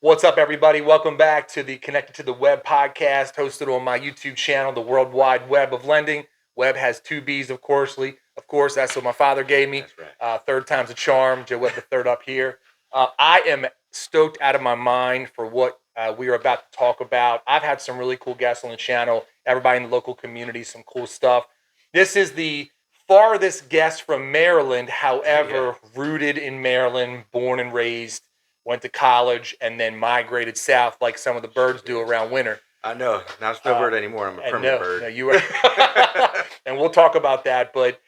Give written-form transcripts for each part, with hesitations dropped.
What's up, everybody? Welcome back to the Connected to the Webb podcast, hosted on my YouTube channel, the World Wide Web of Lending. Webb has two B's, of course. Of course, that's what my father gave me. That's right. Third time's a charm. Joe Webb the third up here. I am stoked out of my mind for what we are about to talk about. I've had some really cool guests on the channel. Everybody in the local community, some cool stuff. This is the farthest guest from Maryland, however, rooted in Maryland, born and raised. Went to college and then migrated south like some of the birds do around winter. I know. Not a snowbird anymore. I'm a permanent bird. No, you are. And we'll talk about that. But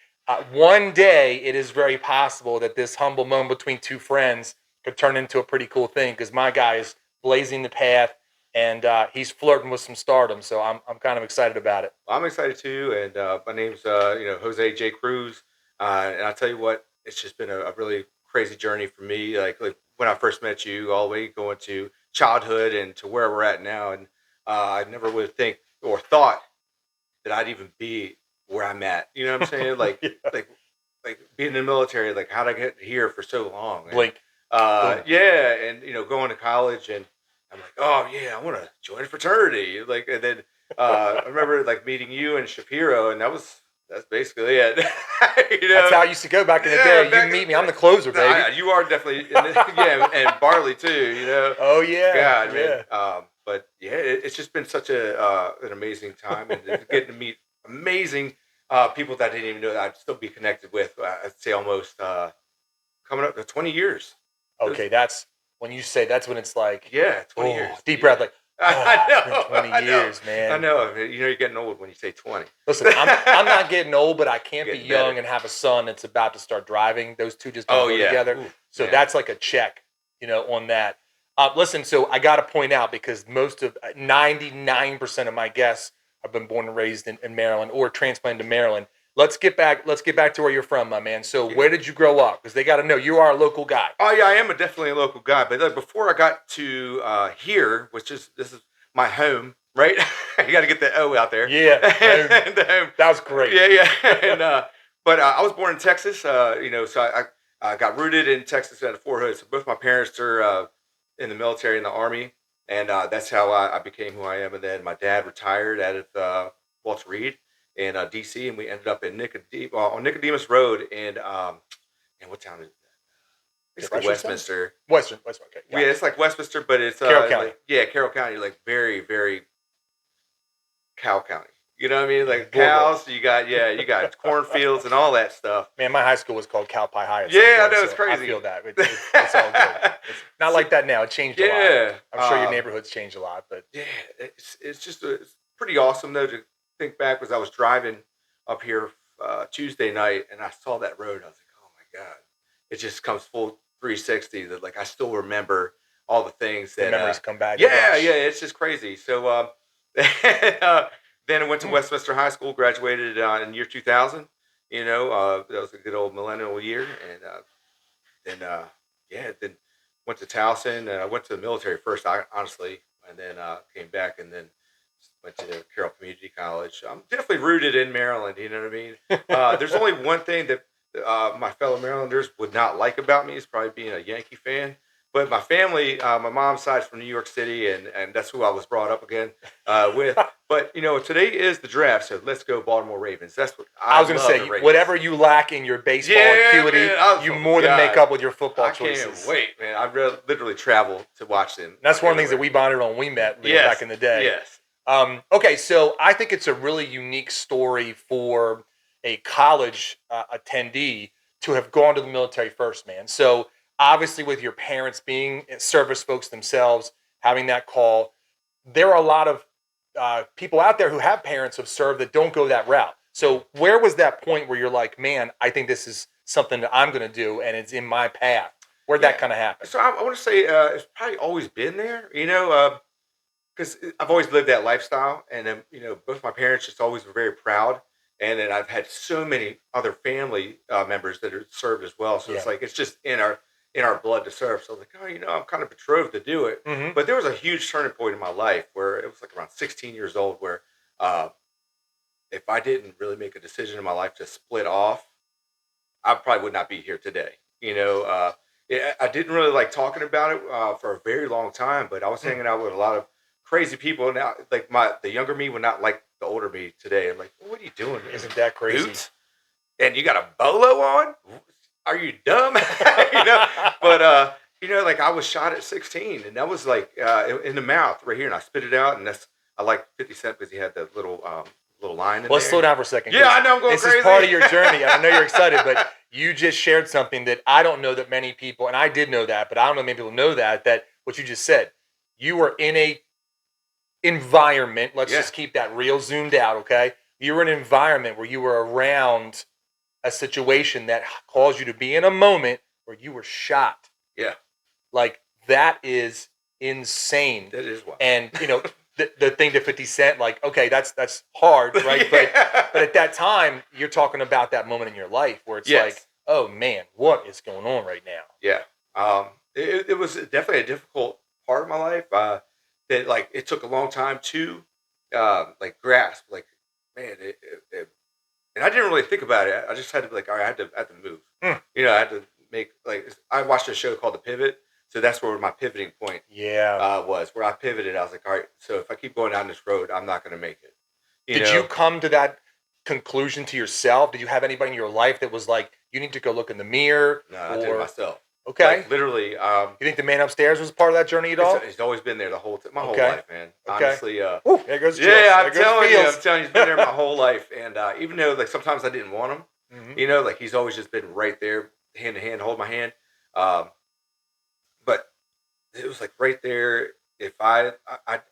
one day it is very possible that this humble moment between two friends could turn into a pretty cool thing because my guy is blazing the path and he's flirting with some stardom. So I'm kind of excited about it. I'm excited too. And my name's Jose J.CRUZ. And I tell you what, it's just been a really crazy journey for me. Like when I first met you, all the way going to childhood and to where we're at now. And I never would think or thought that I'd even be where I'm at. You know what I'm saying? Like, like being in the military, like how'd I get here for so long? And, Blink. and going to college and I'm like, oh yeah, I want to join a fraternity. Like, and then I remember like meeting you and Shapiro, and that's basically it. That's how I used to go back in the day. You meet me, I'm the closer, baby. You are definitely, and Barley too. Oh yeah, God, man. But yeah, it's just been such an amazing time, and getting to meet amazing people that I didn't even know that I'd still be connected with. I'd say almost coming up to 20 years. Okay, that's when you say that's when it's like 20 years. Deep breath, like I know. It's been 20 years, man. I know. You're getting old when you say 20. Listen, I'm not getting old, but I can't be Getting young better. and have a son that's about to start driving. Those two just don't go together. Ooh, so man. that's like a check, on that. Listen, so I got to point out because most of 99% of my guests have been born and raised in Maryland or transplanted to Maryland. Let's get back to where you're from, my man. So where did you grow up? Because they got to know you are a local guy. Oh yeah, I am definitely a local guy. But before I got to here, this is my home, right? You got to get the O out there. Yeah, and the home. That was great. Yeah. And but I was born in Texas. So I got rooted in Texas at Fort Hood. So both my parents are in the military, in the Army, and that's how I became who I am. And then my dad retired out of Walter Reed in D.C., and we ended up in on Nicodemus Road in what town is it? Basically Westminster. Westminster. Okay. Yeah, it's like Westminster, but it's Carroll County. Carroll County, like very, very cow county. You know what I mean? Like cows. You got cornfields and all that stuff. Man, my high school was called Cow Pie High. Yeah, I know, it's crazy. I feel that. It's all good. It's not like that now. It changed a lot. I'm sure your neighborhood's changed a lot, but yeah, it's just it's pretty awesome though to think back. Was I was driving up here Tuesday night and I saw that road. I was like, oh my god, it just comes full 360. That like I still remember all the things that the memories come back. Yeah, it's just crazy. So then I went to Westminster High School, graduated in year 2000. That was a good old millennial year, and then went to Towson. I went to the military first, honestly, and then came back, and then went to Carroll Community College. I'm definitely rooted in Maryland. You know what I mean? There's only one thing that my fellow Marylanders would not like about me is probably being a Yankee fan. But my family, my mom's side's from New York City, and that's who I was brought up again with. But today is the draft, so let's go Baltimore Ravens. That's what I was going to say. Whatever you lack in your baseball acuity, man, you more than make up with your football choices. I can't wait, man. I literally travel to watch them. That's one of the things that we bonded on when we met back in the day. Yes. Okay, so I think it's a really unique story for a college attendee to have gone to the military first, man. So obviously with your parents being service folks themselves, having that call, there are a lot of people out there who have parents who have served that don't go that route. So where was that point where you're like, man, I think this is something that I'm going to do and it's in my path? Where'd that kind of happen? So I want to say it's probably always been there, because I've always lived that lifestyle. And, both my parents just always were very proud. And then I've had so many other family members that have served as well. So it's like, it's just in our blood to serve. So I was like, I'm kind of betrothed to do it. Mm-hmm. But there was a huge turning point in my life where it was like around 16 years old where if I didn't really make a decision in my life to split off, I probably would not be here today. Yeah, I didn't really like talking about it for a very long time, but I was Mm. hanging out with a lot of crazy people. Now, like the younger me would not like the older me today. I'm like, what are you doing? In Isn't that crazy? boots? And you got a bolo on? Are you dumb? you know, but like I was shot at 16, and that was like in the mouth right here, and I spit it out, and I like 50 Cent because he had that little line in Let's slow there. down for a second. Yeah, I know I'm going This is crazy. part of your journey, and I know you're excited, but you just shared something that I don't know that many people, and I did know that, but I don't know many people know that what you just said. You were in a environment, let's Yeah, just keep that real zoomed out, okay? You were in an environment where you were around a situation that caused you to be in a moment where you were shot. yeah, Like that is insane. that is wild. And the thing to 50 Cent, like, okay, that's hard, right? But at that time, you're talking about that moment in your life where it's like, yes, oh man, what is going on right now? yeah. It was definitely a difficult part of my life. That like it took a long time to like grasp. Like, man, and I didn't really think about it. I just had to be like, all right, I had to move. Mm. I had to make like I watched a show called The Pivot, so that's where my pivoting point Yeah. was. Where I pivoted, I was like, all right, so if I keep going down this road, I'm not going to make it. Did you come to that conclusion to yourself? Did you have anybody in your life that was like, you need to go look in the mirror? No, I did it myself. Okay. Like literally. You think the man upstairs was part of that journey at all? It's always been there the my whole Okay. life, man. Okay. Honestly, Ooh, there goes the yeah, chills. I'm There goes the telling you, feels. he's been there my whole life, and even though like sometimes I didn't want him, like he's always just been right there, hand to hand, hold my hand. But it was like right there. If I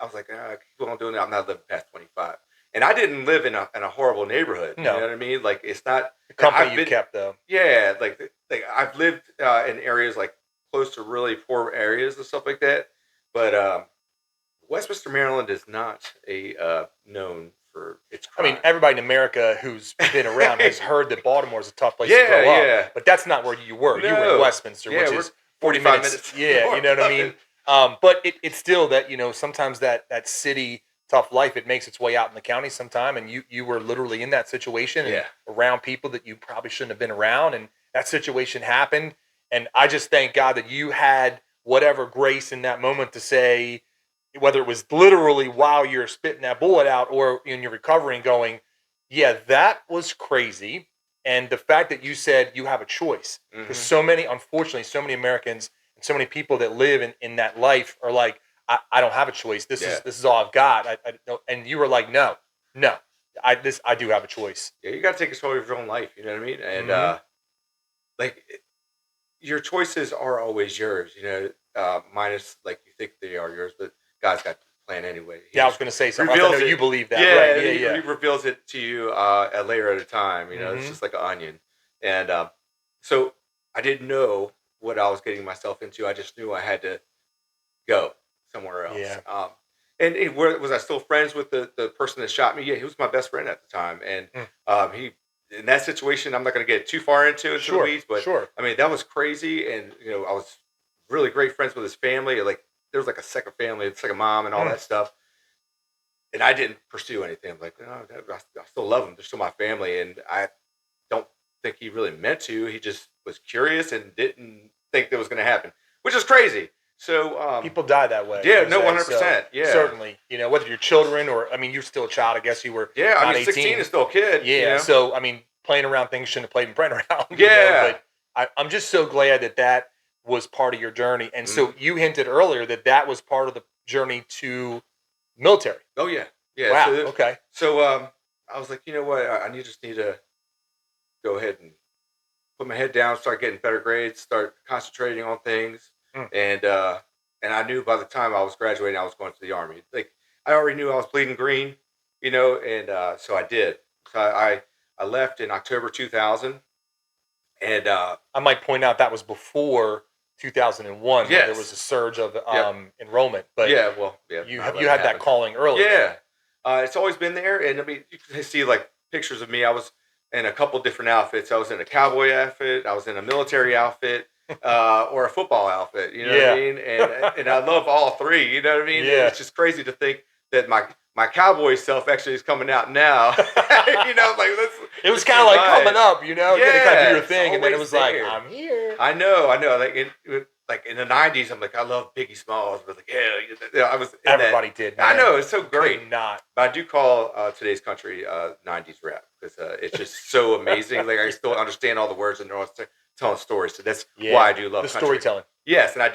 was like, I keep on doing it, I'm not living past 25. And I didn't live in a horrible neighborhood. No. You know what I mean? Like it's not The company you kept though. Yeah, like I've lived in areas like close to really poor areas and stuff like that. But Westminster, Maryland is not a known for its I crime. mean, everybody in America who's been around has heard that Baltimore is a tough place to Yeah, grow up. yeah. But that's not where you were. You were in No. Westminster, Yeah, which we're is 40 45 minutes. minutes Yeah, you north know what I of mean? it. But it's still that, sometimes that city tough life, it makes its way out in the county sometime. And you were literally in that situation and Yeah. around people that you probably shouldn't have been around. And that situation happened. And I just thank God that you had whatever grace in that moment to say, whether it was literally while you're spitting that bullet out or in your recovery and going, yeah, that was crazy. And the fact that you said you have a choice, because unfortunately, so many Americans and so many people that live in that life are like, I don't have a choice. This is all I've got. I don't, and you were like, no, I do have a choice. Yeah, you got to take control of your own life. You know what I mean? And like your choices are always yours. Minus like you think they are yours, but God's got the plan anyway. I was going to say something. I know you believe that. Yeah, right? He reveals it to you a layer at a time. It's just like an onion. And so I didn't know what I was getting myself into. I just knew I had to go somewhere else. Yeah. And was I still friends with the person that shot me? Yeah, he was my best friend at the time. And he, in that situation, I'm not going to get too far into the weeds, but I mean, that was crazy. And, I was really great friends with his family. Like, there was like a second family, it's like a mom and all that stuff. And I didn't pursue anything. I'm like, no, I still love them. They're still my family. And I don't think he really meant to. He just was curious and didn't think that was going to happen, which is crazy. So people die that way. Yeah, no, 100%. Yeah, certainly. Whether you're children or, I mean, you're still a child. I guess you were. Yeah, not I mean, 16 is still a kid. Yeah. So I mean, playing around things shouldn't have played around. Yeah. But I'm just so glad that was part of your journey. And so you hinted earlier that was part of the journey to military. Oh yeah. Yeah. Wow. So okay. So I was like, you know what? I just need to go ahead and put my head down, start getting better grades, start concentrating on things. And I knew by the time I was graduating, I was going to the Army. Like I already knew I was bleeding green, and so I did. So I left in October 2000, and I might point out that was before 2001. Yes. There was a surge of enrollment, but you had that calling early. Yeah, it's always been there, and I mean, you can see like pictures of me. I was in a couple different outfits. I was in a cowboy outfit. I was in a military outfit. Or a football outfit, you know what I mean? And I love all three, you know what I mean? Yeah. It's just crazy to think that my my cowboy self actually is coming out now. Like It was let's kind of like survive. coming up, you had to kind of do Yeah, your it's thing, and then it always was like, there. I'm here. I know. Like in the '90s, I'm like, I love Biggie Smalls, but like, I was in Everybody that. did, man. I know, it's so great. Could not. But I do call today's country '90s rap because it's just so amazing. Like I still understand all the words and they're all telling stories. So that's why I do love the country. storytelling. Yes, and I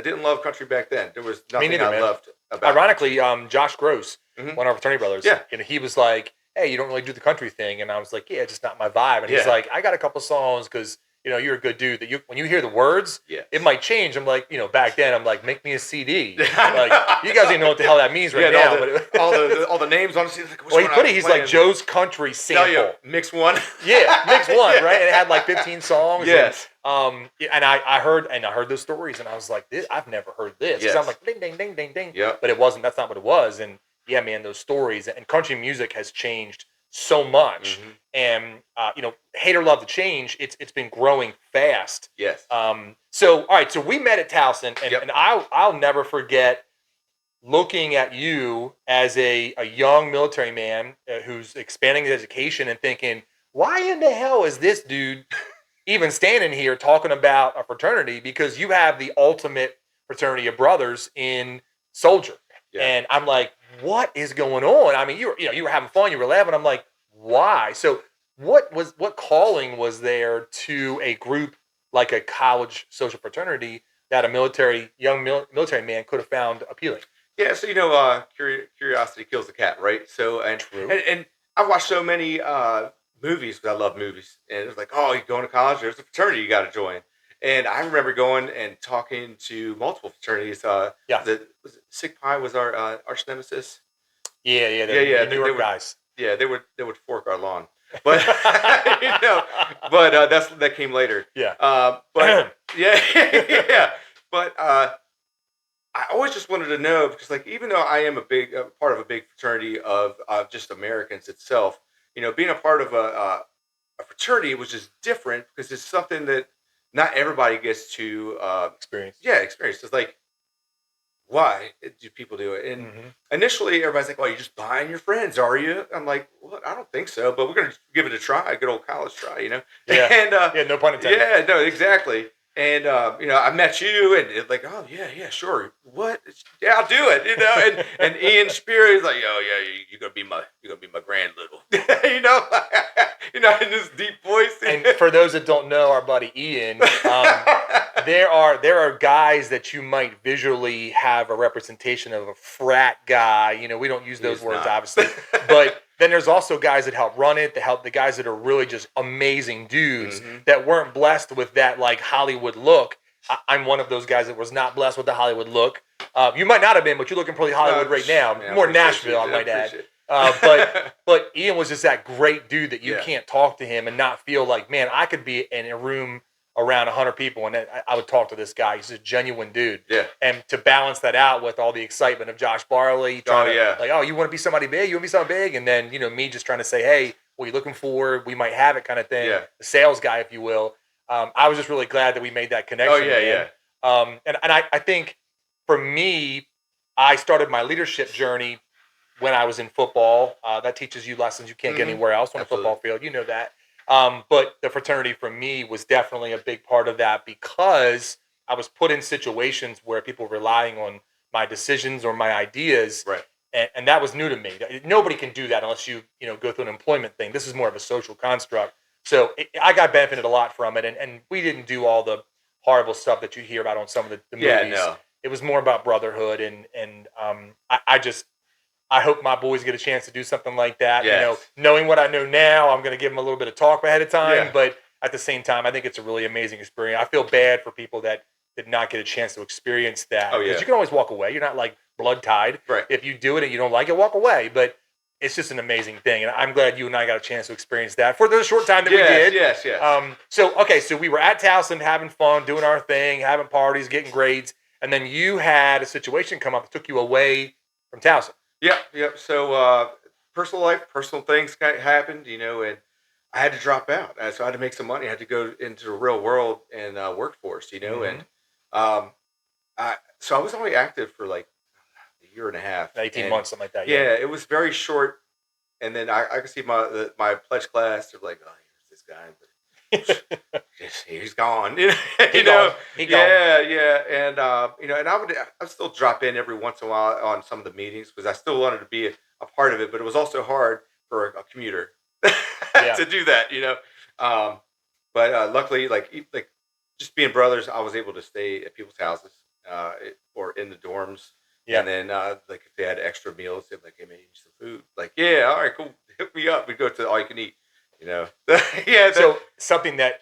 didn't love country back then. There was nothing neither, I man. loved about. Ironically, country. J.CRUZ, one of our fraternity brothers, Yeah. He was like, "Hey, you don't really do the country thing," and I was like, "Yeah, it's just not my vibe." And he's Yeah. like, "I got a couple songs because you're a good dude. That when you hear the words, Yes. it might change." I'm like, back then, I'm like, "Make me a CD." Like, you guys didn't know what the hell that means right now. All the names on it. Like, well, he put it. He's like Joe's country sample. Mix one. Yeah, mix one, right? And it had like 15 songs. Yes. And I heard those stories, and I was like, I've never heard this. Yes. I'm like, ding, ding, ding, ding, ding. Yeah. But it wasn't. That's not what it was. And yeah, man, those stories and country music has changed so much. And hate or love the change, it's been growing fast. Yes. So all right, so we met at Towson, and I'll never forget looking at you as a young military man who's expanding his education and thinking, why in the hell is this dude even standing here talking about a fraternity? Because you have the ultimate fraternity of brothers in Soldier. Yeah. And I'm like, what is going on? I mean, you were having fun, you were laughing. I'm like, why? So what calling was there to a group like a college social fraternity that a young military man could have found appealing? Yeah, so curiosity kills the cat, right? So True. And I've watched so many movies because I love movies, and it was like, oh, you're going to college, there's a fraternity you got to join. And I remember going and talking to multiple fraternities. Sig Pi was our arch nemesis. Yeah, the New York guys. Yeah, they would fork our lawn, but that came later. Yeah. But yeah. But I always just wanted to know because, like, even though I am a part of a big fraternity of just Americans itself, being a part of a fraternity was just different because it's something that not everybody gets to experience. Yeah, experience. It's like, why do people do it? And initially, everybody's like, "Well, you're just buying your friends, are you?" I'm like, "Well, I don't think so, but we're gonna give it a try, a good old college try, Yeah. And no pun intended. Yeah, no, exactly. And I met you, and it's like, oh yeah, sure. What? Yeah, I'll do it. And Ian Spear is like, oh yeah, you're gonna be my grand little, in this deep voice. And for those that don't know, our buddy Ian, there are guys that you might visually have a representation of a frat guy. We don't use those words, obviously, but then there's also guys that help run it, the guys that are really just amazing dudes that weren't blessed with that like Hollywood look. I'm one of those guys that was not blessed with the Hollywood look. You might not have been, but you're looking pretty Hollywood right now. Yeah, more Nashville, I might add. But Ian was just that great dude that you can't talk to him and not feel like, man, I could be in a room around 100 people and I would talk to this guy. He's a genuine dude. Yeah. And to balance that out with all the excitement of Josh Barley, you want to be somebody big? You want to be somebody big? And then, me just trying to say, hey, what are you looking for? We might have it kind of thing. Yeah. The sales guy, if you will. I was just really glad that we made that connection. Oh, yeah, man. And I think for me, I started my leadership journey when I was in football. That teaches you lessons you can't get anywhere else on a football field. You know that. But the fraternity for me was definitely a big part of that because I was put in situations where people were relying on my decisions or my ideas. Right. And that was new to me. Nobody can do that unless you go through an employment thing. This is more of a social construct. So I got benefited a lot from it. And we didn't do all the horrible stuff that you hear about on some of the movies. Yeah, no. It was more about brotherhood. And I hope my boys get a chance to do something like that. Yes. Knowing what I know now, I'm going to give them a little bit of talk ahead of time. Yeah. But at the same time, I think it's a really amazing experience. I feel bad for people that did not get a chance to experience that. Oh, yeah. Because you can always walk away. You're not like blood tied. Right. If you do it and you don't like it, walk away. But it's just an amazing thing. And I'm glad you and I got a chance to experience that for the short time that we did. Yes. So we were at Towson having fun, doing our thing, having parties, getting grades. And then you had a situation come up that took you away from Towson. Yep. So personal life, personal things happened, and I had to drop out. So I had to make some money. I had to go into the real world and workforce, and so I was only active for like a year and a half. 18 months, something like that. Yeah, it was very short. And then I could see my pledge class. They're like, oh, here's this guy. He's gone. You know, He gone. Yeah. And and I'd still drop in every once in a while on some of the meetings because I still wanted to be a part of it. But it was also hard for a commuter to do that. But luckily, like just being brothers, I was able to stay at people's houses or in the dorms. Yeah. And then, like, if they had extra meals, they'd be like, hey, man, you need some food. Like, yeah, all right, cool. Hit me up. We'd go to all you can eat, yeah. So something that,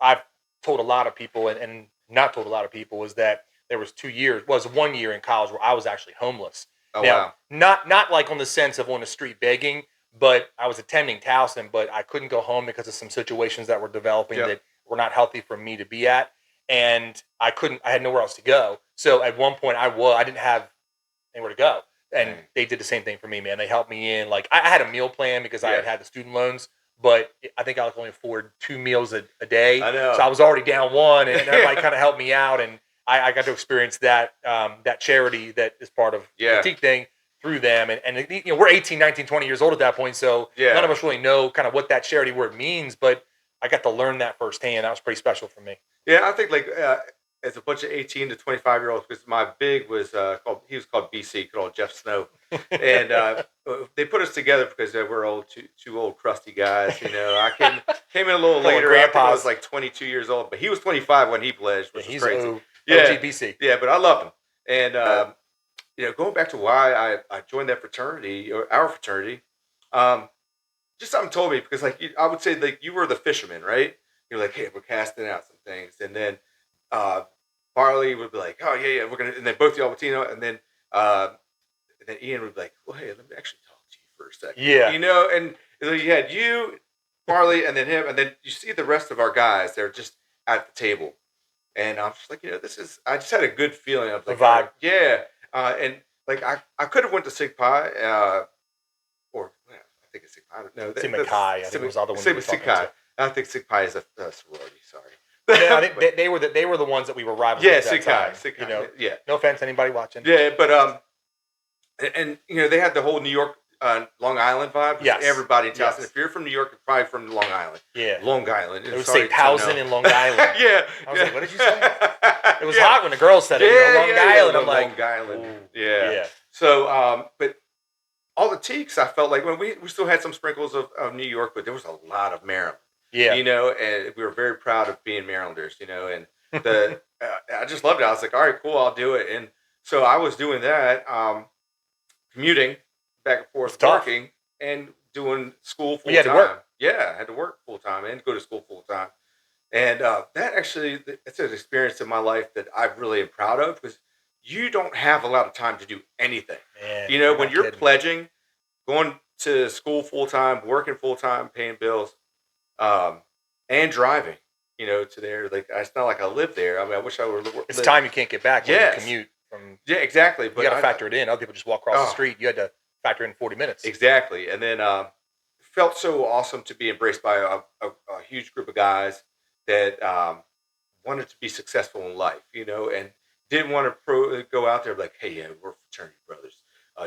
I've told a lot of people and not told a lot of people is that there was 1 year in college where I was actually homeless. Oh, now, wow. Not like on the sense of on the street begging, but I was attending Towson, but I couldn't go home because of some situations that were developing that were not healthy for me to be at. And I had nowhere else to go. So at one point I didn't have anywhere to go. And they did the same thing for me, man. They helped me in. Like I had a meal plan because I had the student loans, but I think I could only afford 2 meals a day. I know. So I was already down one, and everybody kind of helped me out. And I got to experience that charity that is part of the Teak thing through them. And we're 18, 19, 20 years old at that point. So none of us really know kind of what that charity word means, but I got to learn that firsthand. That was pretty special for me. Yeah, I think as a bunch of 18 to 25-year-olds, because my big was called BC, called Jeff Snow, and they put us together because we're two old crusty guys. I came in a little later. I was like 22 years old, but he was 25 when he pledged, which was crazy. OG BC. Yeah, but I loved him, and going back to why I joined that fraternity or our fraternity, just something told me because I would say like you were the fisherman, right? You're like, hey, we're casting out some things, and then Barley would be like, oh yeah, we're gonna, and then both y'all would, and then Ian would be like, well, hey, let me actually talk to you for a second, and so you had you, Barley, and then him, and then you see the rest of our guys. They're just at the table, and I'm just like, I just had a good feeling. I was like, vibe, and like I could have went to Sig Pi, or I think it's Sig Pi. No, Sig Chi. I think it was the other one. Sig Chi. I think Sig Pi is a sorority. Sorry. Yeah, I think they were the ones that we were rivals with. Sig Chi. No offense to anybody watching. Yeah, but and they had the whole New York, Long Island vibe. Yes. Everybody in Towson. If you're from New York, you're probably from Long Island. Yeah. Long Island. It would say Towson and Long Island. Yeah. I was like, what did you say? It was hot when the girls said it. Long Island. I'm like, Long Island. Yeah. So, but all the Teaks, I felt like when we still had some sprinkles of New York, but there was a lot of Maryland. Yeah. And we were very proud of being Marylanders, and I just loved it. I was like, all right, cool, I'll do it. And so I was doing that, commuting back and forth, working and doing school full time. To work. Yeah, I had to work full time and go to school full time. And it's an experience in my life that I really am proud of because you don't have a lot of time to do anything. Man, when you're pledging, going to school full time, working full time, paying bills, and driving, to there. Like it's not like I live there. I mean, I wish I were. It's time you can't get back when you commute from. Yeah, exactly. But you got to factor it in. Other people just walk across the street. You had to factor in 40 minutes. Exactly, and then felt so awesome to be embraced by a huge group of guys that wanted to be successful in life, and didn't want to go out there like, hey, yeah, we're fraternity brothers.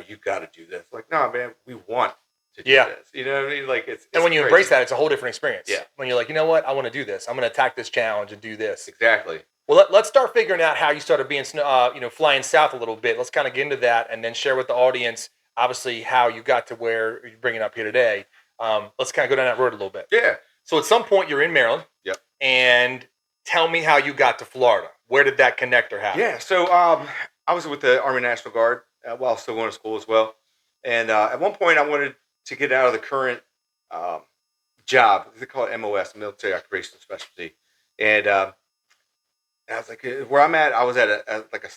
You got to do this. Like, no, man, we want to do this. You know what I mean? Like it's and when you embrace that, it's a whole different experience. Yeah. When you're like, you know what, I want to do this. I'm going to attack this challenge and do this. Exactly. Well, let's start figuring out how you started being, flying south a little bit. Let's kind of get into that and then share with the audience, obviously, how you got to where you're bringing up here today. Let's kind of go down that road a little bit. Yeah. So at some point, you're in Maryland. Yep. And tell me how you got to Florida. Where did that connector happen? Yeah. So I was with the Army National Guard while still going to school as well. And at one point, I wanted to get out of the current job. They call it MOS, Military Occupational Specialty. And I was like, where I'm at, I was at like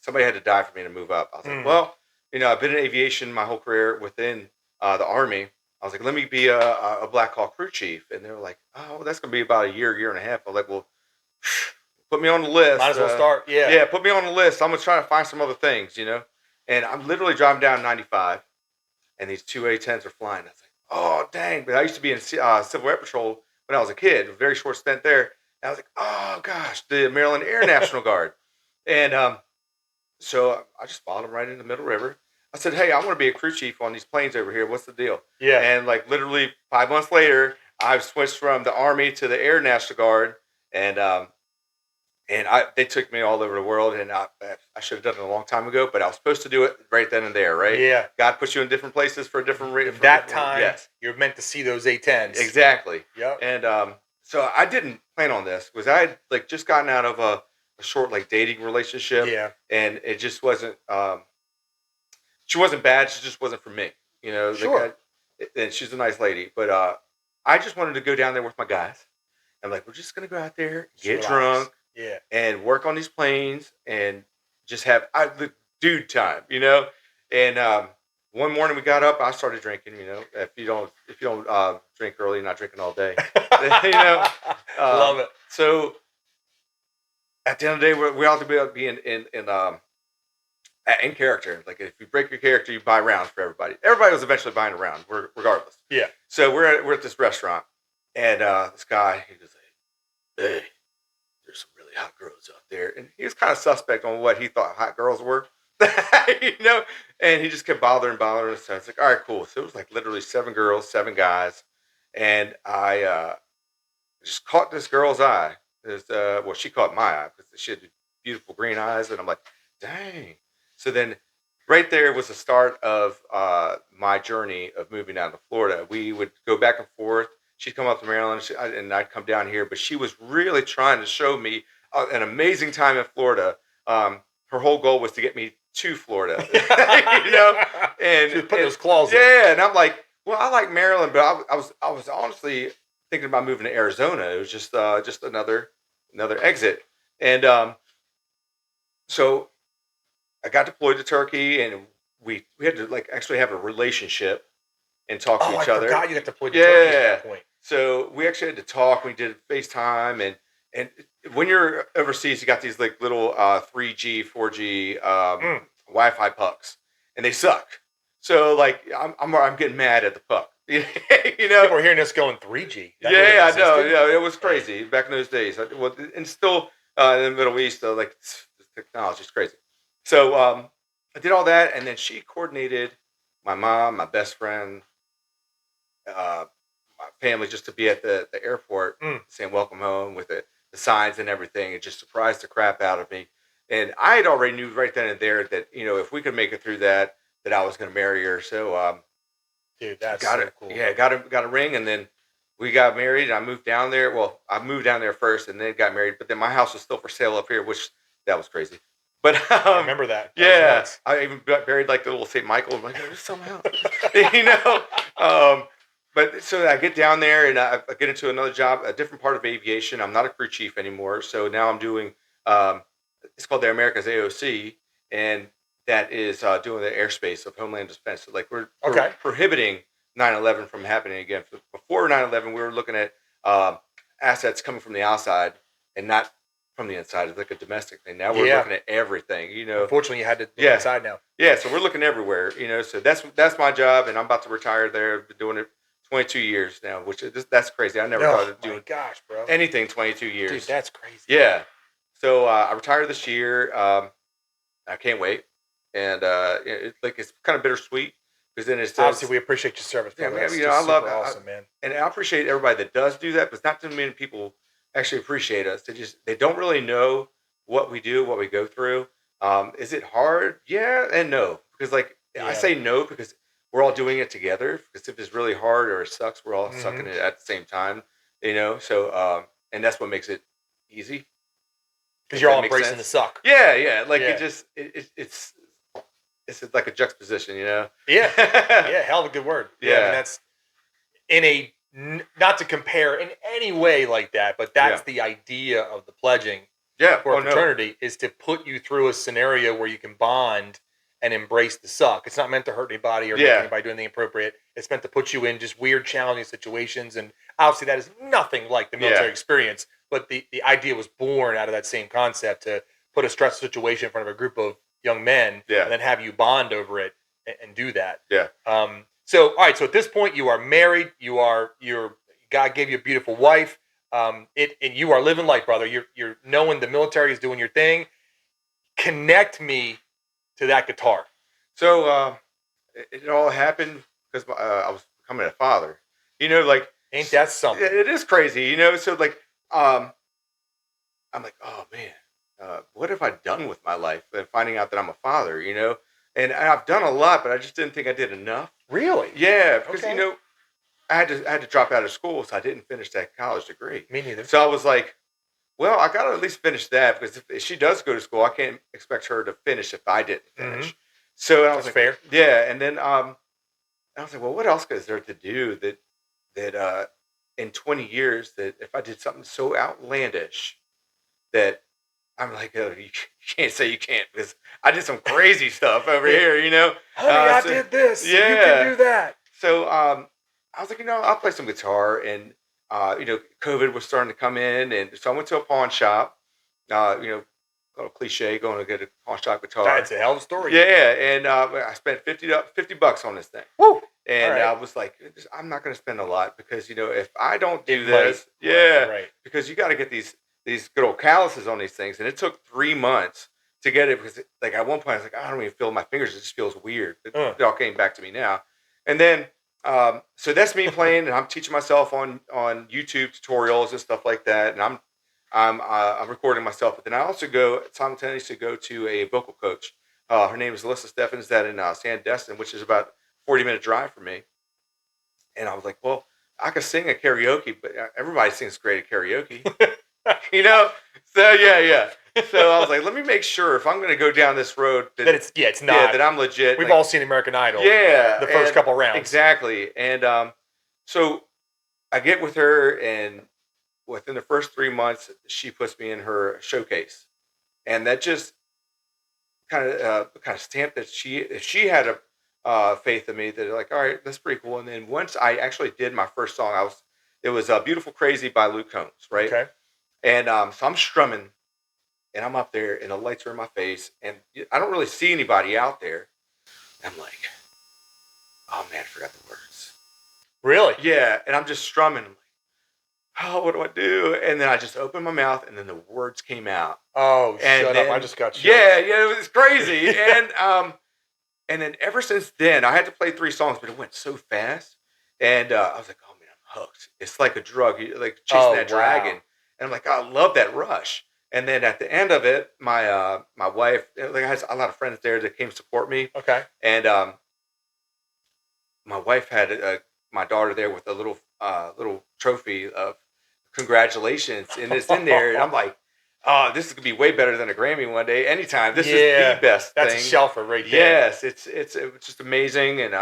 somebody had to die for me to move up. I was like, well, I've been in aviation my whole career within the Army. I was like, let me be a Black Hawk crew chief. And they were like, oh, that's going to be about a year and a half. I was like, well, put me on the list. Might as well start. Yeah. Yeah, put me on the list. I'm going to try to find some other things, And I'm literally driving down 95, and these two A-10s are flying. I was like, oh, dang. But I used to be in Civil Air Patrol when I was a kid, a very short stint there. And I was like, oh, gosh, the Maryland Air National Guard. And So I just followed him right in the middle river. I said, "Hey, I want to be a crew chief on these planes over here. What's the deal?" Yeah. And like literally 5 months later, I've switched from the Army to the Air National Guard, and they took me all over the world, and I should have done it a long time ago, but I was supposed to do it right then and there, right? Yeah. God puts you in different places for a different reason. That time, yes, you're meant to see those A10s. exactly. Yep. And so I didn't plan on this because I had like just gotten out of a short like dating relationship, Yeah. and it just wasn't. She wasn't bad. She just wasn't for me. You know, Sure. and she's a nice lady, but I just wanted to go down there with my guys. I'm like, we're just gonna go out there, Just get relax. drunk, Yeah. and work on these planes, and just have the dude time, you know. And one morning we got up, I started drinking. You know, if you don't drink early, you're not drinking all day. You know, Love it. So at the end of the day, we ought to be able to be in character. Like if you break your character, you buy rounds for everybody. Everybody was eventually buying a round, regardless. Yeah. So we're at this restaurant, and this guy, he was like, "Hey, there's some really hot girls out there," and he was kind of suspect on what he thought hot girls were, you know. And he just kept bothering. So I was like, "All right, cool." So it was like literally 7 girls, 7 guys, and I just caught this girl's eye. Well, she caught my eye because she had beautiful green eyes, and I'm like, "Dang." So then, right there was the start of my journey of moving down to Florida. We would go back and forth. She'd come up to Maryland, and I'd come down here. But she was really trying to show me an amazing time in Florida. Her whole goal was to get me to Florida, you know, and She put those claws in. Yeah, and I'm like, well, I like Maryland, but I was honestly thinking about moving to Arizona. It was just another exit, and so I got deployed to Turkey, and we had to like actually have a relationship and talk to Oh, I each other. forgot you got deployed to Turkey at that point. So we actually had to talk. We did FaceTime, and when you're overseas, you got these like little 3G, 4G Wi-Fi pucks, and they suck. So like I'm getting mad at the puck. You know, People are hearing this going 3G. That yeah, really I know. existed? Yeah, it was crazy back in those days. Well, and still in the Middle East, like the technology is crazy. So I did all that, and then she coordinated my mom, my best friend, my family, just to be at the airport, saying "Welcome home" with the signs and everything. It just surprised the crap out of me. And I had already knew right then and there that if we could make it through that I was going to marry her. So Dude, that's got so it. cool. Yeah, got a ring, and then we got married. I moved down there. Well, I moved down there first, and then got married. But then my house was still for sale up here, which that was crazy. But I remember that. That was yeah, nuts. I even got buried like the little Saint Michael. I'm like, there's some house, you know. But so I get down there, and I get into another job, a different part of aviation. I'm not a crew chief anymore, so now I'm doing. It's called the America's AOC, and that is doing the airspace of Homeland Defense. So like we're prohibiting 9/11 from happening again. Before 9/11, we were looking at assets coming from the outside and not from the inside. It's like a domestic thing. Now we're looking at everything. Unfortunately, you had to look inside now. Yeah, so we're looking everywhere. So that's my job, and I'm about to retire there. I've been doing it 22 years now, which that's crazy. I never thought of doing bro. anything 22 years. Dude, that's crazy. Yeah. So I retired this year. I can't wait, and it's kind of bittersweet because then it's obviously we appreciate your service, brother. Yeah, I love it. Awesome, man. And I appreciate everybody that does do that, but not too many people actually appreciate us. They don't really know what we do, what we go through. Is it hard? Yeah and no, because I say no because we're all doing it together. Because if it's really hard or it sucks, we're all sucking it at the same time. So and that's what makes it easy. Because you're all embracing the suck. Yeah. It's like a juxtaposition, Yeah. Yeah, hell of a good word. Yeah. I mean, that's not to compare in any way like that, but that's the idea of the pledging for a fraternity is to put you through a scenario where you can bond and embrace the suck. It's not meant to hurt anybody or make anybody do anything inappropriate. It's meant to put you in just weird, challenging situations. And obviously that is nothing like the military experience. But the idea was born out of that same concept to put a stressful situation in front of a group of young men and then have you bond over it and do that. Yeah. So, all right. So at this point, you are married. God gave you a beautiful wife. And you are living life, brother. You're knowing the military is doing your thing. Connect me to that guitar? So it all happened because I was becoming a father. Like Ain't that something? it is crazy. So like I'm like, oh man, what have I done with my life? And finding out that I'm a father. And I've done a lot, but I just didn't think I did enough. Really? Yeah, because Okay. I had to drop out of school, so I didn't finish that college degree. Me neither. So I was like, well, I got to at least finish that because if she does go to school, I can't expect her to finish if I didn't finish. So I was That's like, fair. yeah, and then I was like, well, what else is there to do that in 20 years that if I did something so outlandish that I'm like, oh, you can't say you can't because I did some crazy stuff over here, Honey, I so, did this. yeah. You can do that. So I was like, I'll play some guitar, and COVID was starting to come in, and so I went to a pawn shop. A little cliche, going to get a pawn shop guitar. That's a hell of a story. Yeah, and I spent $50 on this thing. Woo! And All right. I was like, I'm not going to spend a lot because if I don't do It this, might. yeah, Right. because you got to get these good old calluses on these things, and it took 3 months to get it because like at one point I was like, I don't even feel my fingers; it just feels weird. It all came back to me now, and then so that's me playing, and I'm teaching myself on YouTube tutorials and stuff like that, and I'm recording myself, but then I also simultaneously go to a vocal coach. Her name is Alyssa Steffens, that in Sandestin, which is about a 40-minute drive from me. And I was like, well, I could sing at karaoke, but everybody sings great at karaoke, So yeah. So I was like, let me make sure if I'm going to go down this road that it's not. Yeah, that I'm legit. We've all seen American Idol. Yeah, The first couple rounds. Exactly, and so I get with her, and within the first 3 months, she puts me in her showcase, and that just kind of stamped that she had a faith in me that like, all right, that's pretty cool. And then once I actually did my first song, it was "Beautiful Crazy" by Luke Combs, right? Okay. And so I'm strumming, and I'm up there, and the lights are in my face, and I don't really see anybody out there. I'm like, oh man, I forgot the words. Really? Yeah, and I'm just strumming. I'm like, oh, what do I do? And then I just opened my mouth, and then the words came out. Oh, and shut then, up! I just got chills. Yeah, it was crazy. And then ever since then, I had to play 3 songs, but it went so fast, and I was like, oh man, I'm hooked. It's like a drug, like chasing that dragon. And I'm like, oh, I love that rush. And then at the end of it, my wife, like I had a lot of friends there that came support me. Okay. And my wife had my daughter there with a little trophy of congratulations, and it's in there, and I'm like, oh, this is gonna be way better than a Grammy one day. Anytime, this is the best. That's thing. a shelfer right there. Yes, it's just amazing, and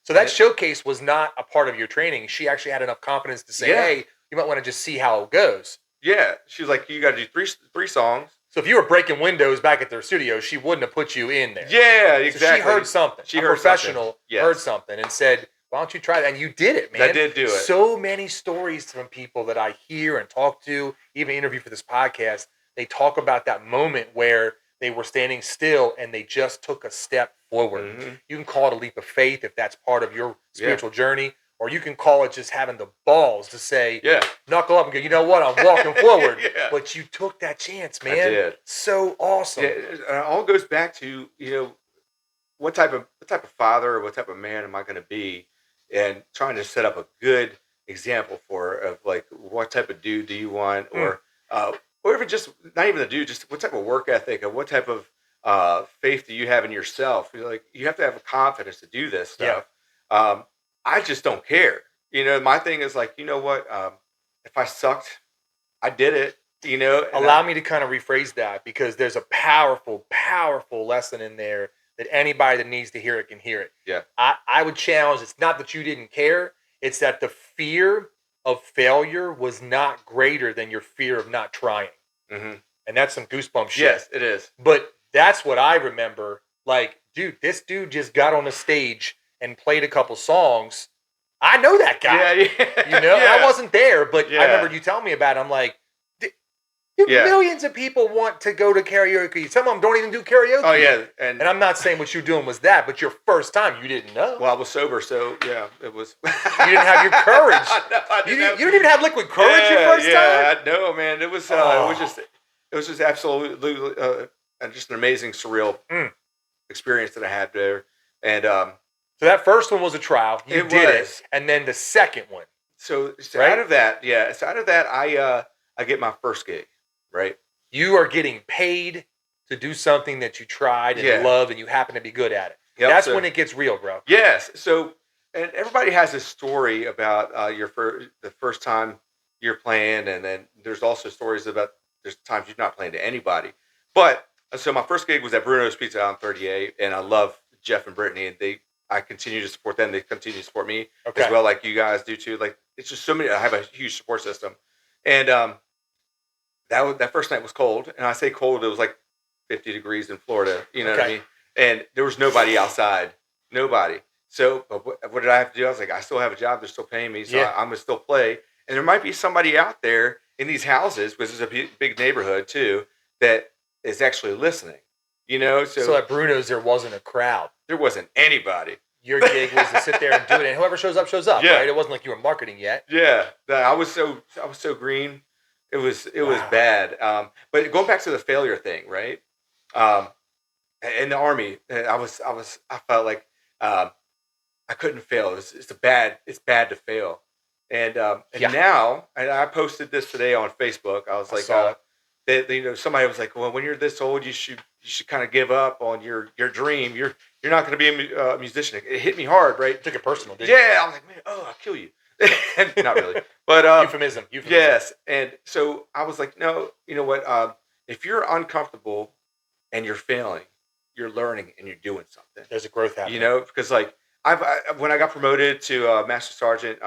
so that showcase was not a part of your training. She actually had enough confidence to say, hey, you might want to just see how it goes. Yeah, she was like, you got to do three songs. So if you were breaking windows back at their studio, she wouldn't have put you in there. Yeah, exactly. So she heard something. She heard professional heard something and said, why don't you try that? And you did it, man. I did do it. So many stories from people that I hear and talk to, even interview for this podcast, they talk about that moment where they were standing still and they just took a step forward. Mm-hmm. You can call it a leap of faith if that's part of your spiritual journey, or you can call it just having the balls to say, knuckle up and go, you know what, I'm walking forward. But you took that chance, man. I did. So awesome. Yeah, it all goes back to, what type of father or what type of man am I going to be, and trying to set up a good example of like what type of dude do you want, or even just not even the dude, just what type of work ethic and what type of faith do you have in yourself? You have to have a confidence to do this stuff. I just don't care. My thing is like, what? If I sucked, I did it. Allow me to kind of rephrase that, because there's a powerful, powerful lesson in there that anybody that needs to hear it can hear it. Yeah. I would challenge, it's not that you didn't care, it's that the fear of failure was not greater than your fear of not trying. Mm-hmm. And that's some goosebump shit. Yes, it is. But that's what I remember. Like, dude, this dude just got on the stage and played a couple songs. I know that guy. I wasn't there, but I remember you telling me about it. I'm like, millions of people want to go to karaoke. Some of them don't even do karaoke. Oh, yeah. And I'm not saying what you're doing was that, but your first time, you didn't know. Well, I was sober, so, yeah, it was. You didn't have your courage. You didn't even have liquid courage your first time? Yeah, no, man. It was just absolutely just an amazing, surreal experience that I had there. And so that first one was a trial. You did it, and then the second one. So right? out of that, yeah. So out of that, I get my first gig, right? You are getting paid to do something that you tried and loved, and you happen to be good at it. Yep, that's when it gets real, bro. Yes. So, and everybody has a story about the first time you're playing, and then there's also stories about there's times you're not playing to anybody. But so my first gig was at Bruno's Pizza on 38, and I love Jeff and Brittany, and I continue to support them. They continue to support me as well, like you guys do too. Like it's just so many. I have a huge support system, and that first night was cold, and I say cold. It was like 50 degrees in Florida. You know what I mean? And there was nobody outside. Nobody. So what did I have to do? I was like, I still have a job. They're still paying me, so I'm gonna still play. And there might be somebody out there in these houses, because it's a big neighborhood too, that is actually listening. You know, so at Bruno's there wasn't a crowd. There wasn't anybody. Your gig was to sit there and do it, and whoever shows up, shows up. Yeah. Right? It wasn't like you were marketing yet. Yeah, I was so green. It was bad. But going back to the failure thing, right? In the Army, I felt like I couldn't fail. It's bad to fail. And now, and I posted this today on Facebook. I was like, somebody was like, well, when you're this old, you should kind of give up on your dream. You're not going to be a musician. It hit me hard, right? Took it personal, didn't you? Yeah, I was like, man, I'll kill you. Not really, but euphemism. Yes, and so I was like, no, you know what? If you're uncomfortable and you're failing, you're learning and you're doing something. There's a growth happening. You know, because like when I got promoted to Master Sergeant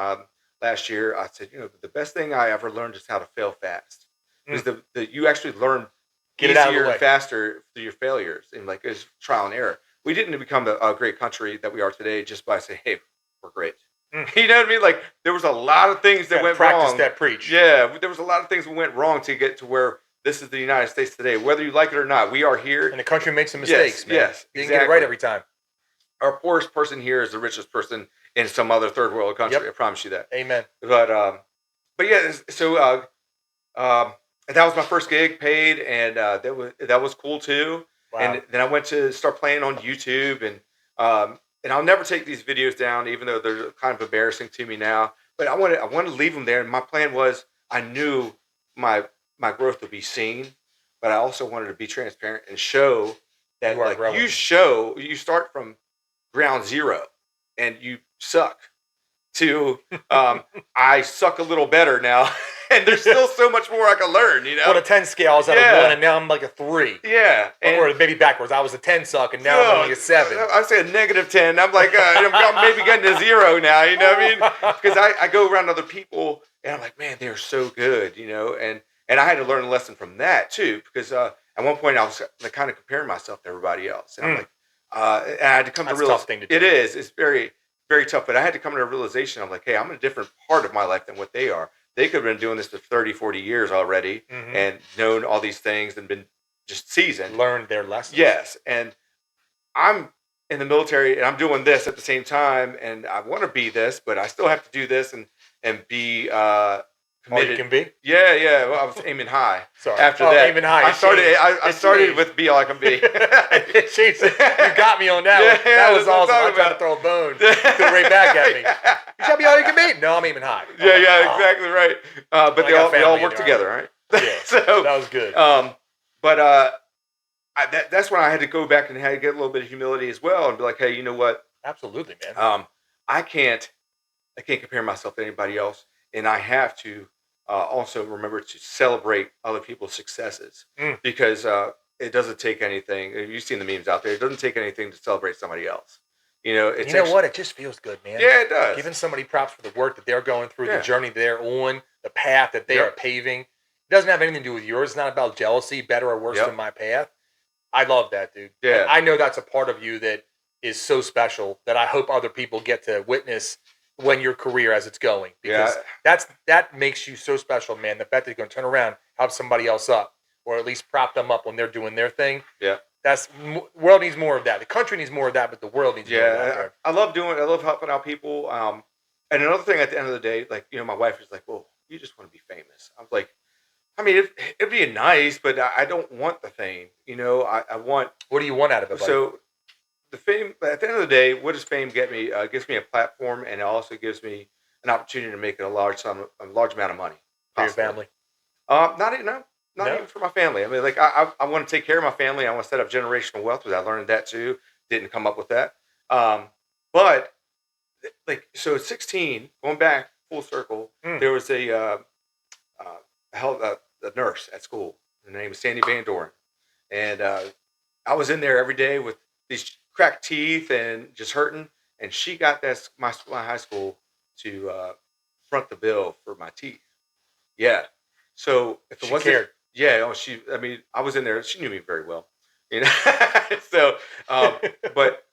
last year, I said, the best thing I ever learned is how to fail fast. Because you actually learn easier and faster through your failures, and like it's trial and error. We didn't become a great country that we are today just by saying, hey, we're great. You know what I mean? Like there was a lot of things that went wrong. Practice that preach. Yeah, there was a lot of things that went wrong to get to where this is the United States today. Whether you like it or not, we are here. And the country makes some mistakes, man. Yes, you didn't get it right every time. Our poorest person here is the richest person in some other third world country. Yep. I promise you that. Amen. But yeah, so and that was my first gig, paid, and that was cool too. Wow. And then I went to start playing on YouTube, and I'll never take these videos down, even though they're kind of embarrassing to me now. But I want to leave them there. And my plan was, I knew my growth would be seen, but I also wanted to be transparent and show that you start from ground zero and you suck to I suck a little better now. And there's still so much more I can learn, you know? Well, a 10 scale, I was at a 1, and now I'm like a 3. Yeah. Or maybe backwards. I was a 10 suck, and now I'm only a 7. I say a -10. I'm like, I'm maybe getting to 0 now, you know what I mean? Because I go around other people, and I'm like, man, they're so good, you know? And I had to learn a lesson from that, too, because at one point I was like, kind of comparing myself to everybody else. And I'm like, and I had to come to realize, it is. It's very, very tough. But I had to come to a realization. I'm like, hey, I'm in a different part of my life than what they are. They could have been doing this for 30, 40 years already and known all these things and been just seasoned. Learned their lessons. Yes. And I'm in the military and I'm doing this at the same time. And I want to be this, but I still have to do this and be committed. All you can be? Yeah. Well, I was aiming high. Sorry. After that, aiming high. I started with be all I can be. You got me on that one. That was awesome. I tried to throw a bone. You threw it right back at me. You try to be all you can be? No, I'm aiming high. Exactly right. But they all work together, right? Yeah. So that was good. That's when I had to go back and had to get a little bit of humility as well and be like, hey, you know what? Absolutely, man. I can't compare myself to anybody else, and I have to also remember to celebrate other people's successes because it doesn't take anything. You've seen the memes out there. It doesn't take anything to celebrate somebody else. You know, what? It just feels good, man. Yeah, it does. Giving somebody props for the work that they're going through, the journey they're on, the path that they are paving. It doesn't have anything to do with yours. It's not about jealousy, better or worse than my path. I love that, dude. Yeah. And I know that's a part of you that is so special that I hope other people get to witness when your career as it's going. Because that makes you so special, man. The fact that you're going to turn around, help somebody else up, or at least prop them up when they're doing their thing. Yeah. World needs more of that. The country needs more of that, but the world needs more of that. I love helping out people. And another thing at the end of the day, like, you know, my wife is like, well, you just want to be famous. I was like, I mean, it'd be nice, but I don't want the fame. You know, I want. What do you want out of it, buddy? So the fame, at the end of the day, what does fame get me? It gives me a platform, and it also gives me an opportunity to make a large amount of money, For your possibly. family. Not even, no, not No? even for my family. I mean, like I want to take care of my family. I want to set up generational wealth. Because I learned that too. Didn't come up with that. But like, so at 16, going back full circle, Mm. there was a nurse at school. Her name was Sandy Van Doren, and I was in there every day with these cracked teeth and just hurting. And she got my high school to front the bill for my teeth. Yeah. So if it She wasn't, cared. yeah, oh, I mean, I was in there. She knew me very well, you know. So, um, but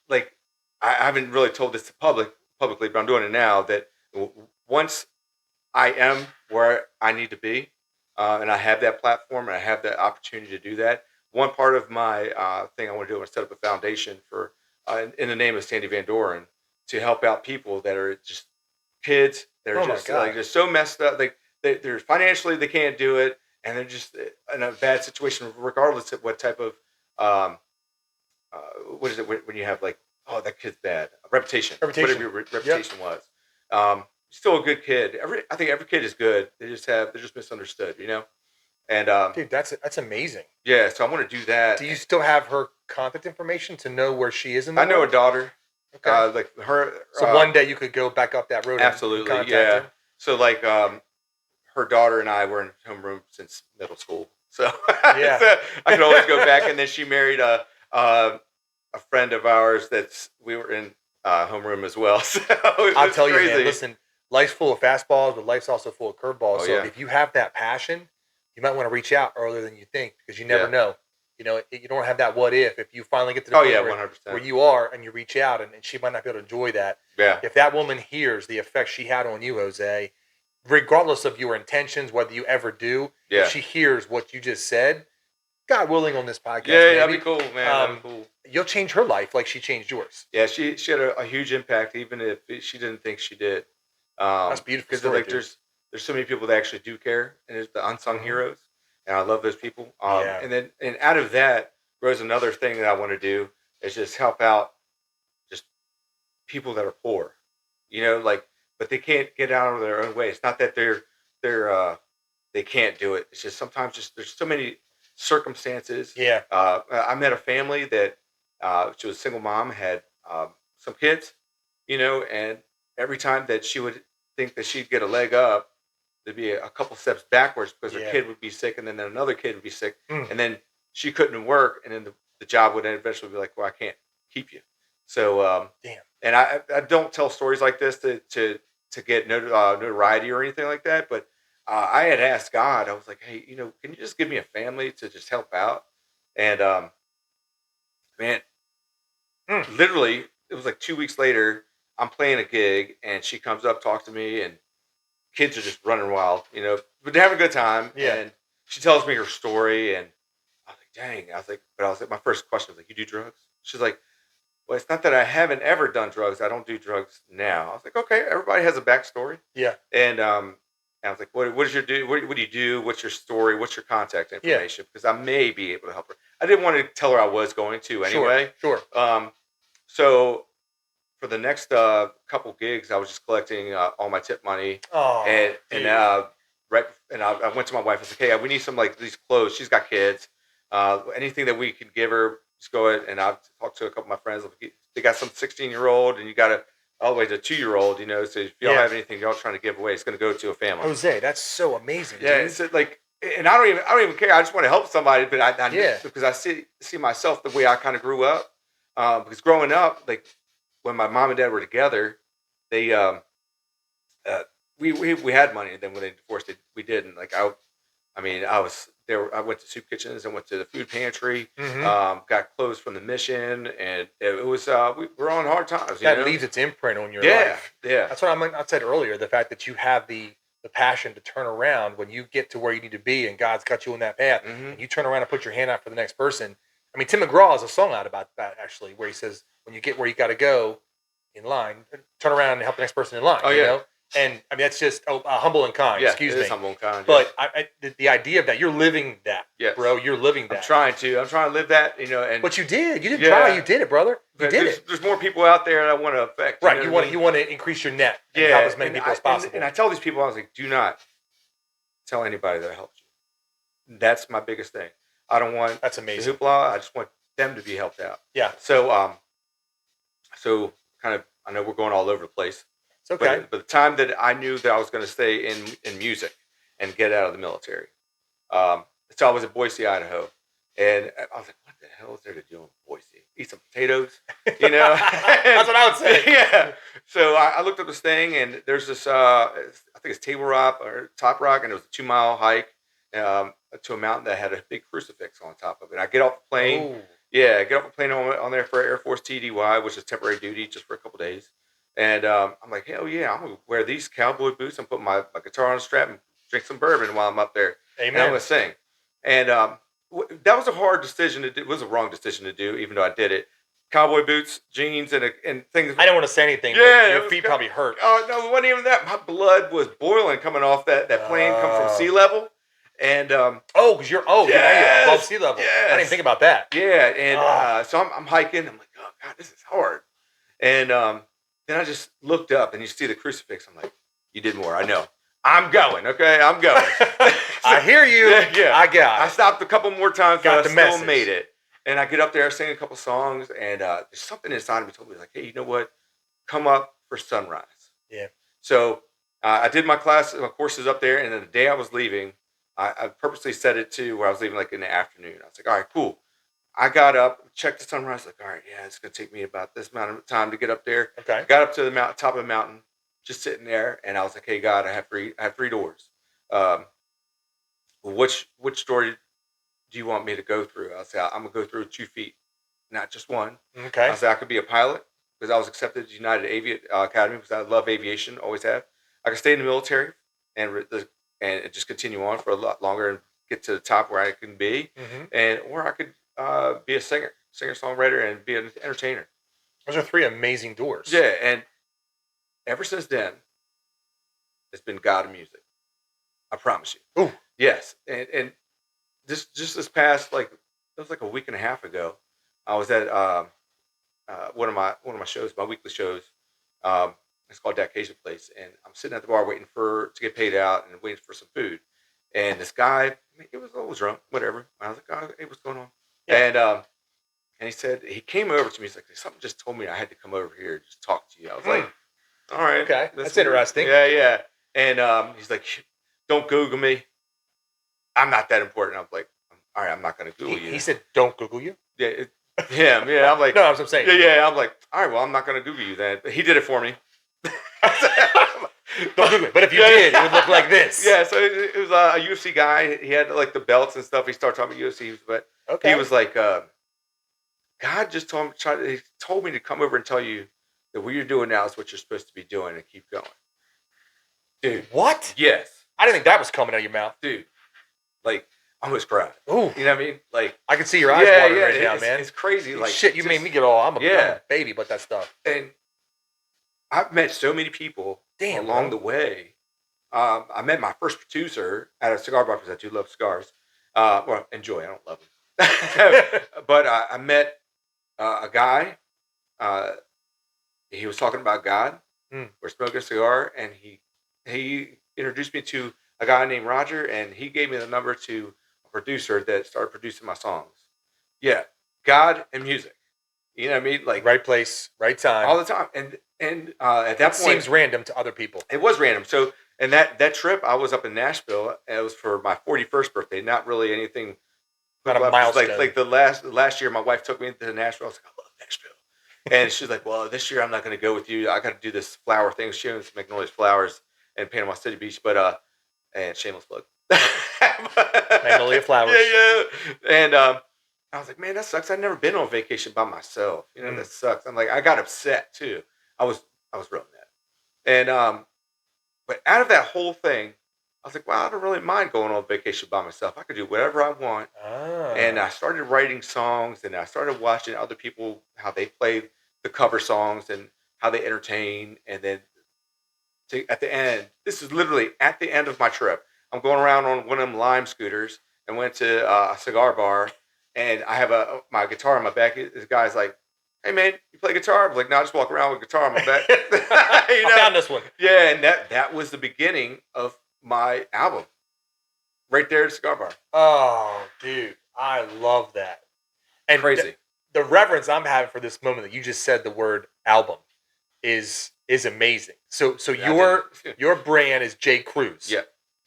like, I haven't really told this to publicly, but I'm doing it now. That once I am where I need to be, and I have that platform and I have that opportunity to do that. One part of my thing I want to do is set up a foundation for, in the name of Sandy Van Doren, to help out people that are just kids that are Oh my just like God. just so messed up. Like they're financially they can't do it, and they're just in a bad situation, regardless of what type of um, uh, what is it when you have like, oh, that kid's bad, a reputation, whatever Reputation. your Yep. reputation was. Still a good kid. I think every kid is good. They're just misunderstood, you know. And Dude, that's amazing. yeah, so I want to do that. Do you still have her contact information to know where she is in the I know a world? daughter, Okay. like her. So one day you could go back up that road and Absolutely, contact yeah. her. So like, her daughter and I were in homeroom since middle school, so, Yeah. so I can always go back. And then she married a friend of ours we were in homeroom as well. So I'll it's tell you, man, crazy. listen, life's full of fastballs, but life's also full of curveballs. Oh So yeah, if you have that passion, you might want to reach out earlier than you think because you never yeah. know. You know, you don't have that what if you finally get to the Oh point yeah, where 100%. you are and you reach out and she might not be able to enjoy that. Yeah, If that woman hears the effect she had on you, Jose, regardless of your intentions, whether you ever do, if yeah, she hears what you just said, God willing, on this podcast, yeah. That'd be maybe, cool, man. That'd be cool. you'll change her life like she changed yours. Yeah, she had a huge impact, even if she didn't think she did. That's a beautiful Because story, like dude. there's so many people that actually do care, and there's the unsung Hmm. heroes, and I love those people. Yeah. And out of that grows another thing that I want to do is just help out just people that are poor, you know, like, but they can't get out of their own way. It's not that they're they can't do it. It's just sometimes just there's so many circumstances. Yeah. I met a family that she was a single mom, had some kids, you know, and every time that she would think that she'd get a leg up, there'd be a couple steps backwards because her Yeah. kid would be sick, and then another kid would be sick, Mm. and then she couldn't work, and then the job would eventually be like, well, I can't keep you. So, Damn. and I don't tell stories like this to get notoriety or anything like that, but I had asked God, I was like, hey, you know, can you just give me a family to just help out? And man, Mm. literally, it was like 2 weeks later. I'm playing a gig, and she comes up, talks to me, and kids are just running wild, you know, but they have a good time. Yeah. And she tells me her story, and I was like, dang. I was like, my first question was like, you do drugs? She's like, well, it's not that I haven't ever done drugs. I don't do drugs now. I was like, okay, everybody has a backstory. Yeah. And I was like, what is your do? What do you do? What's your story? What's your contact Yeah. information? Because I may be able to help her. I didn't want to tell her I was going to Sure. anyway. Sure. So for the next couple gigs, I was just collecting all my tip money, Oh, and dude. right, and I went to my wife and said, "Hey, we need some like these clothes. She's got kids. Anything that we can give her, just go ahead." And I've talked to a couple of my friends. Like, they got some 16-year-old, and you got all the way to 2-year-old. You know, so if y'all Yeah. have anything y'all trying to give away, it's going to go to a family. Jose, that's so amazing, Yeah, dude. it's like, and I don't even care. I just want to help somebody, but Yeah. because I see myself the way I kind of grew up. Because growing up, like when my mom and dad were together, they uh, we had money, and then when they divorced, we didn't. Like I mean, I was there. I went to soup kitchens. I went to the food pantry. Mhm. Got clothes from the mission, and it was we were on hard times. You That know? leaves its imprint on your Yeah, life. yeah, That's what I said earlier. The fact that you have the passion to turn around when you get to where you need to be, and God's got you on that path, hmm and you turn around and put your hand out for the next person. I mean, Tim McGraw has a song out about that actually, where he says, "When you get where you got to go in line, turn around and help the next person in line." Oh You yeah, know, And I mean, that's just humble and kind. Yeah, Excuse it me. is humble and kind. But the idea of that, you're living that, yes. bro. You're living that. I'm trying to live that, you know. And but you did. You didn't try. You did it, brother. You did it. There's more people out there that I want to affect. Right. You want to increase your net and help as many people as possible. And I tell these people, I was like, do not tell anybody that helped you. That's my biggest thing. I don't want that's amazing. The hoopla. I just want them to be helped out. Yeah. So so kind of, I know we're going all over the place. It's okay. But the time that I knew that I was going to stay in music and get out of the military, so I was in Boise, Idaho, and I was like, "What the hell is there to do in Boise? Eat some potatoes, you know?" That's what I would say. Yeah. So I looked up this thing, and there's this. I think it's Table Rock or Top Rock, and it was a 2-mile hike to a mountain that had a big crucifix on top of it. I get off the plane. Ooh. Yeah, I get off the plane on there for Air Force TDY, which is temporary duty, just for a couple days. And I'm like, hell yeah, I'm going to wear these cowboy boots and put my guitar on a strap and drink some bourbon while I'm up there. Amen. And I'm going to sing. And that was a hard decision to do. It was a wrong decision to do, even though I did it. Cowboy boots, jeans, and things. I don't want to say anything, yeah, but your feet probably hurt. Oh, no, it wasn't even that. My blood was boiling coming off that plane come from sea level. And because you're now you're above sea level. Yes. I didn't think about that. Yeah, and so I'm hiking. I'm like, oh God, this is hard. And then I just looked up, and you see the crucifix. I'm like, you did more. I know. I'm going. Okay, I'm going. I hear you. Yeah. I got it. I stopped a couple more times, Got but the I still message. made it. And I get up there, sing a couple songs, and there's something inside of me told me, like, hey, you know what? Come up for sunrise. Yeah. So I did my courses up there, and then the day I was leaving, I purposely set it to where I was leaving like in the afternoon. I was like, all right, cool. I got up, checked the sunrise, like, all right, yeah, it's going to take me about this amount of time to get up there. Okay. I got up to the top of the mountain, just sitting there, and I was like, hey, God, I have three doors. Which door do you want me to go through? I said, I'm going to go through 2 feet, not just one. Okay. I said, I could be a pilot because I was accepted to United Academy because I love aviation, always have. I could stay in the military and just continue on for a lot longer and get to the top where I can be, or I could be a singer-songwriter, and be an entertainer. Those are 3 amazing doors. Yeah, and ever since then, it's been God and music. I promise you. Ooh. Yes, and this past, like, it was like a week and a half ago, I was at one of my shows, my weekly shows. It's called That Cajun Place, and I'm sitting at the bar waiting to get paid out and waiting for some food. And this guy, I mean, he was always drunk, whatever. I was like, oh, hey, what's going on? Yeah. And he said, he came over to me. He's like, something just told me I had to come over here and just talk to you. I was like, all right. Okay, that's interesting. Yeah. And he's like, don't Google me. I'm not that important. I'm like, all right, I'm not going to Google you. He said, don't Google you? Yeah, yeah. I'm like, no, that's what I'm saying. Yeah. I'm like, all right, well, I'm not going to Google you then. But he did it for me. Don't Google it. But if you did, it would look like this. Yeah, so it was a UFC guy. He had like the belts and stuff. He started talking about UFC, but he was like, God just told me to come over and tell you that what you're doing now is what you're supposed to be doing, and keep going. Dude. What? Yes. I didn't think that was coming out of your mouth. Dude. Like, I almost cried. Ooh. You know what I mean? Like, I can see your eyes watering right now, man. It's crazy. Like, shit, you made me get all, I'm a baby about that stuff. And I've met so many people along the way. I met my first producer at a cigar bar because I do love cigars. Well, enjoy. I don't love them. But I met a guy. He was talking about God. We're smoking a cigar, and he introduced me to a guy named Roger, and he gave me the number to a producer that started producing my songs. Yeah, God and music. You know what I mean? Like, right place, right time, all the time. And at that point, seems random to other people. It was random. So, and that trip, I was up in Nashville, and it was for my 41st birthday. Not really anything. Not a milestone. Like the last year, my wife took me into Nashville. I was like, I love Nashville. And she's like, well, this year I'm not going to go with you. I got to do this flower thing. She was making all these flowers in Panama City Beach, but and shameless plug. Magnolia flowers. Yeah. And I was like, man, that sucks. I've never been on vacation by myself. You know, that sucks. I'm like, I got upset too. I was real mad. And but out of that whole thing, I was like, well, I don't really mind going on vacation by myself. I could do whatever I want. And I started writing songs, and I started watching other people, how they play the cover songs and how they entertain. And then at the end. This is literally at the end of my trip. I'm going around on one of them Lime scooters and went to a cigar bar, and I have my guitar on my back. This guy's like, "Hey man, you play guitar?" I was like, "No, I just walk around with a guitar on my back." I found this one. Yeah, and that was the beginning of my album, right there at the cigar bar. Oh, dude, I love that. And Crazy. The reverence I'm having for this moment that you just said the word album is amazing. So your brand is J.CRUZ. Yeah.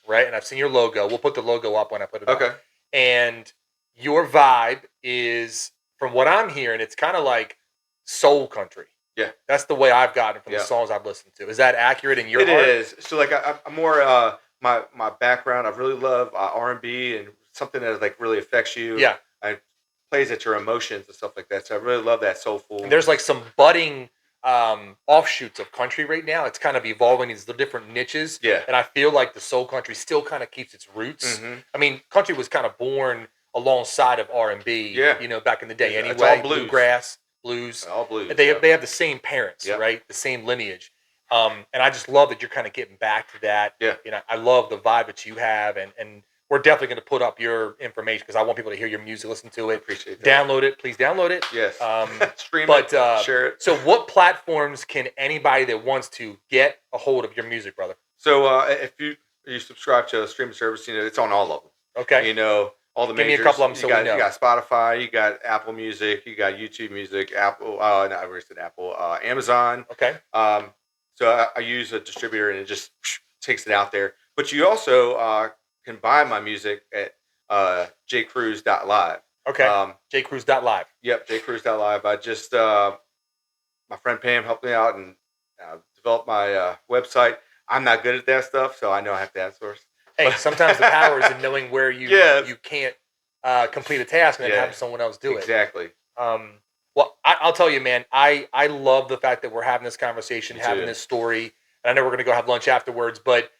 Right? And I've seen your logo. We'll put the logo up when I put it up. Okay. And your vibe is, from what I'm hearing, it's kind of like soul country. Yeah. That's the way I've gotten from the songs I've listened to. Is that accurate in your heart? It is. So like I'm more my background. I really love R&B and something that like really affects you. Yeah. I plays at your emotions and stuff like that. So I really love that soulful. And there's like some budding offshoots of country right now. It's kind of evolving these different niches. Yeah. And I feel like the soul country still kind of keeps its roots. Mm-hmm. I mean, country was kind of born alongside of R&B, you know, back in the day anyway. It's all blues. Bluegrass, blues. All blues. They have the same parents, right? The same lineage. And I just love that you're kind of getting back to that. Yeah. You know, I love the vibe that you have, and we're definitely going to put up your information because I want people to hear your music, listen to it. Appreciate that. Download it. Please download it. Yes. Stream it, share it. So what platforms can anybody that wants to get a hold of your music, brother? So if you subscribe to a streaming service, you know, it's on all of them. Okay. You know, all the majors. Give me a couple of them so we know. You got Spotify, you got Apple Music, you got YouTube Music, Apple, no, I already said Apple, Amazon. Okay. So I use a distributor and it just takes it out there. But you also can buy my music at jcruz.live. Okay. jcruz.live. Yep, jcruz.live. I just, my friend Pam helped me out and developed my website. I'm not good at that stuff, so I know I have to outsource. Hey, sometimes the power is in knowing where you can't complete a task and then having someone else do it. Exactly. Well, I'll tell you, man, I love the fact that we're having this conversation, having this story. And I know we're going to go have lunch afterwards, but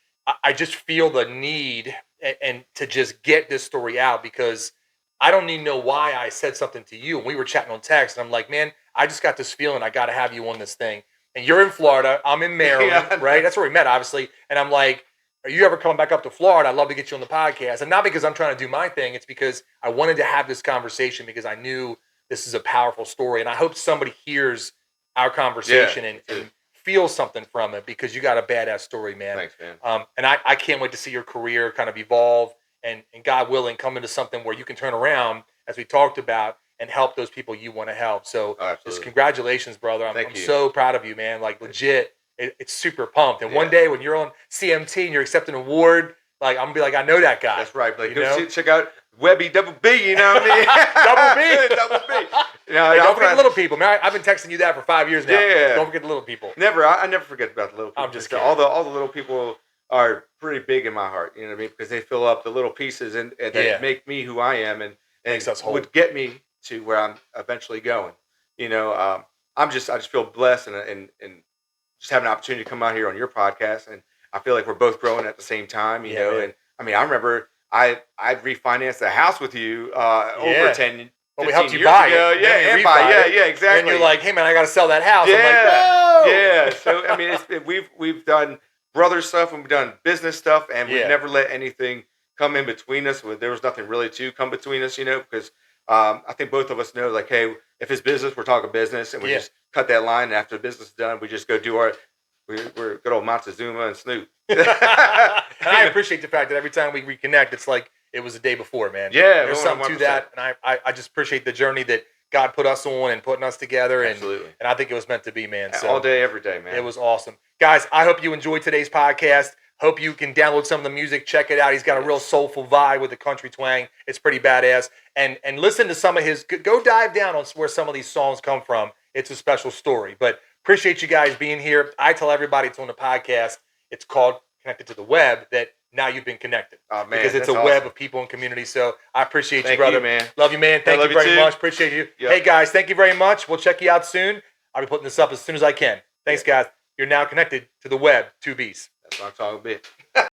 I just feel the need and to just get this story out because I don't even know why I said something to you. And we were chatting on text, and I'm like, man, I just got this feeling I got to have you on this thing. And you're in Florida. I'm in Maryland, right? That's where we met, obviously. And I'm like, are you ever coming back up to Florida? I'd love to get you on the podcast. And not because I'm trying to do my thing. It's because I wanted to have this conversation because I knew this is a powerful story. And I hope somebody hears our conversation and feels something from it because you got a badass story, man. Thanks, man. And I can't wait to see your career kind of evolve and God willing, come into something where you can turn around, as we talked about, and help those people you want to help. So just congratulations, brother. I'm so proud of you, man. Like legit, it's super pumped. And one day when you're on CMT and you're accepting an award, like I'm gonna be like, I know that guy. That's right. Like, check out Webby Double B. You know what I mean? Double B. Hey, don't forget the little people, man. I've been texting you that for 5 years now. Yeah. Don't forget the little people. Never. I never forget about the little people. I'm just kidding. All the little people are pretty big in my heart. You know what I mean? Because they fill up the little pieces and they make me who I am and would get me to where I'm eventually going. You know, I just feel blessed and just have an opportunity to come out here on your podcast, and I feel like we're both growing at the same time. You know, man. And I mean, I remember I refinanced a house with you over 10. Well, we helped you buy it. Yeah, exactly. And you're like, hey man, I got to sell that house. Yeah, I'm like, no. Yeah. So I mean, we've done brother stuff and we've done business stuff, and we've never let anything come in between us. There was nothing really to come between us, you know, because I think both of us know, like, hey, if it's business, we're talking business, and we just cut that line. And after the business is done, we just go do our. We're good old Montezuma and Snoop. And I appreciate the fact that every time we reconnect, it's like it was the day before, man. Yeah, there's something to that, and I just appreciate the journey that God put us on and putting us together. Absolutely. And I think it was meant to be, man. So all day, every day, man. It was awesome. Guys, I hope you enjoyed today's podcast. Hope you can download some of the music, check it out. He's got a real soulful vibe with the country twang. It's pretty badass. And listen to some of his, go dive down on where some of these songs come from. It's a special story. But appreciate you guys being here. I tell everybody it's on the podcast. It's called Connected to the Web, that now you've been connected. Oh, man, because it's a web of people and community. So I appreciate you, brother. Man. Love you, man. Thank you very much. Appreciate you. Yep. Hey, guys, thank you very much. We'll check you out soon. I'll be putting this up as soon as I can. Thanks, guys. You're now connected to the web, 2Bs. That's what I'm talking about.